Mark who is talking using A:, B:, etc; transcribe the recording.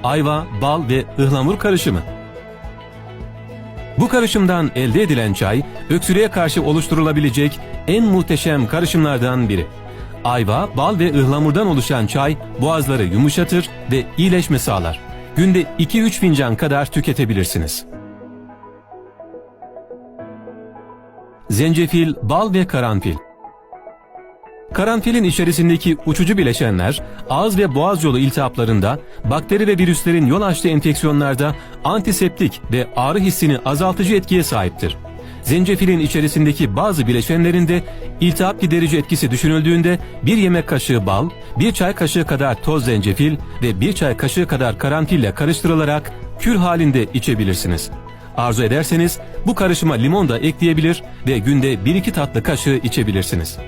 A: ayva, bal ve ıhlamur karışımı. Bu karışımdan elde edilen çay, öksürüğe karşı oluşturulabilecek en muhteşem karışımlardan biri. Ayva, bal ve ıhlamurdan oluşan çay, boğazları yumuşatır ve iyileşme sağlar. Günde 2-3 fincan kadar tüketebilirsiniz. Zencefil, bal ve karanfil. Karanfilin içerisindeki uçucu bileşenler, ağız ve boğaz yolu iltihaplarında, bakteri ve virüslerin yol açtığı enfeksiyonlarda antiseptik ve ağrı hissini azaltıcı etkiye sahiptir. Zencefilin içerisindeki bazı bileşenlerinde iltihap giderici etkisi düşünüldüğünde 1 yemek kaşığı bal, 1 çay kaşığı kadar toz zencefil ve 1 çay kaşığı kadar karanfille karıştırılarak kür halinde içebilirsiniz. Arzu ederseniz bu karışıma limon da ekleyebilir ve günde 1-2 tatlı kaşığı içebilirsiniz.